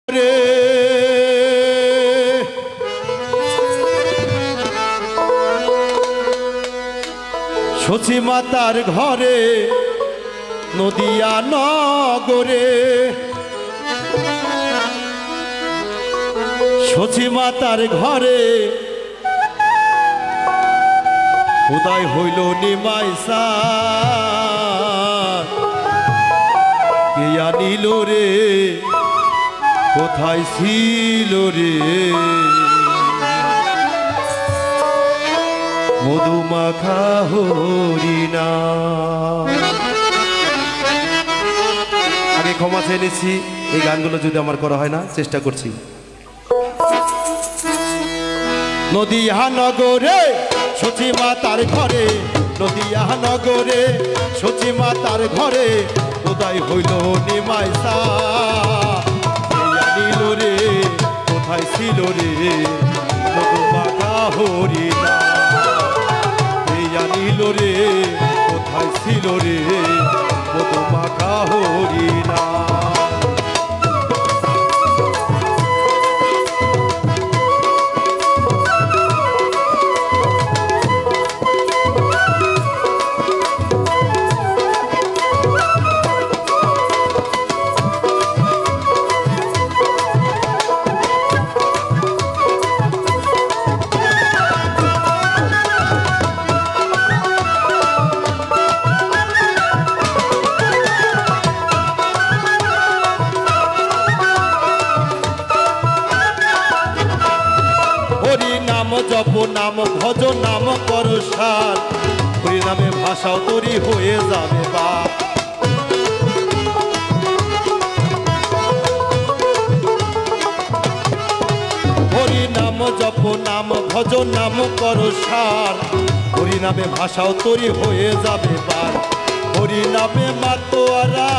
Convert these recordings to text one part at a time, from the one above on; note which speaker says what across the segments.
Speaker 1: রে সচি মাতার ঘরে নদিয়া নগরে সচি মাতার ঘরে উদয় হইল নিমাইসা কে আনিল রে কোথায় ছিল রে মধুমাখা হরিণা। আগে ক্ষমা চেয়ে নিচ্ছি, এই গানগুলো যদি আমার করা হয় না, চেষ্টা করছি। নদিয়া নগরে সচি মাতার ঘরে নদিয়া নগরে সচি মাতার ঘরে উদয় হইল নিমাইসা আনিল রে কোথায় ছিল রে মধুমাখা হরিণা আনিল রে কোথায় ছিল রে মধুমাখা হরিণা। জপ নাম ভজ নাম কর সার হরি নামে ভাষাও তরি হয়ে যাবে বা হরি নাম জপ নাম ভজ নাম কর সার হরি নামে ভাষাও তরি হয়ে যাবে বা হরি নামে মাতোয়ারা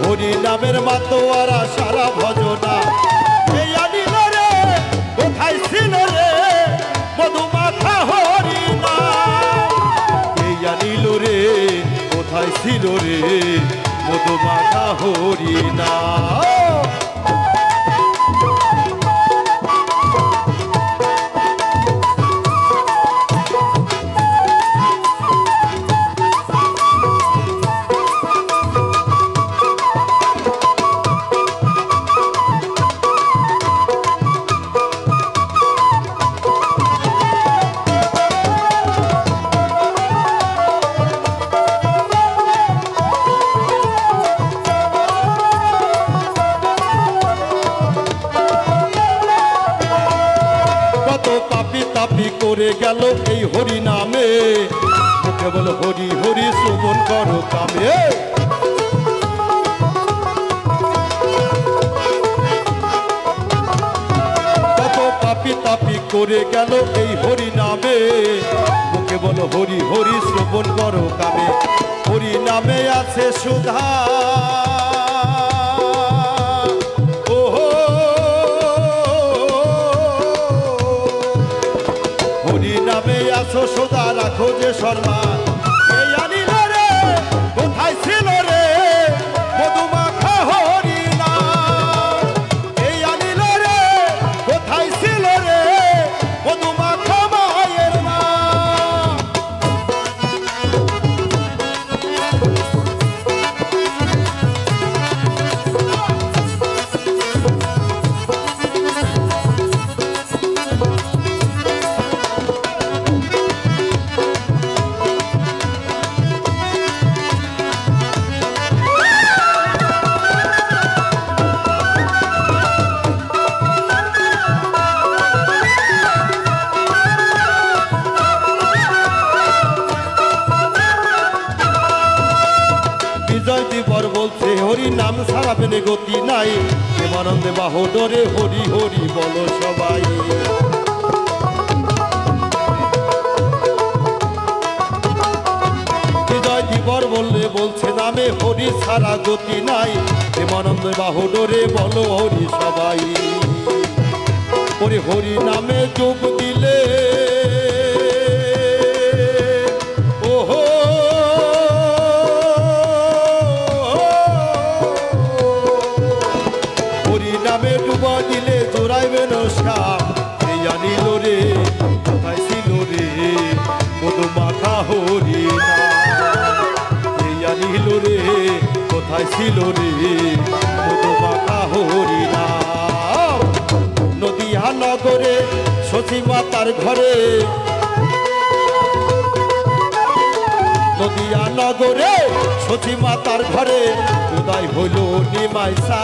Speaker 1: হরি নামের মাতোয়ারা সারা ভজনা এই আনিল রে কোথায় ছিল রে মধুমাখা হরিণা এই আনিল রে কোথায় ছিল রে মধুমাখা হরিণা। তাপি করে গেল এই হরি নামে কেবল হরি হরি শ্রবণ করো কামে কত পাপি তাপি করে গেল এই হরি নামে কেবল হরি হরি শ্রবণ করো কামে হরি নামে আছে সুধা নামে আছো সোদা রাখো যে সম্মান এই আনিল রে কোথায় ছিল রে মধুমাখা হরিণা এই আনিল রে কোথায় ছিল রে মধুমাখা মায়ের মা। বলছে হরি নাম সারা পেনে গতি নাই প্রেমানন্দে বাহুডরে হরি হরি বলো সবাই হৃদয় দিবর বললে বলছে নামে হরি সারা গতি নাই প্রেমানন্দে বাহুডরে বলো হরি সবাই হরি হরি নামে যোগ দিলে ওহো ছিল রে কোথায় ছিল রে মধু মাখা হরি নাম নদিয়া নগরে সতী মাতার ঘরে নদিয়া নগরে সতী মাতার ঘরে উদয় হইল নিমাইসা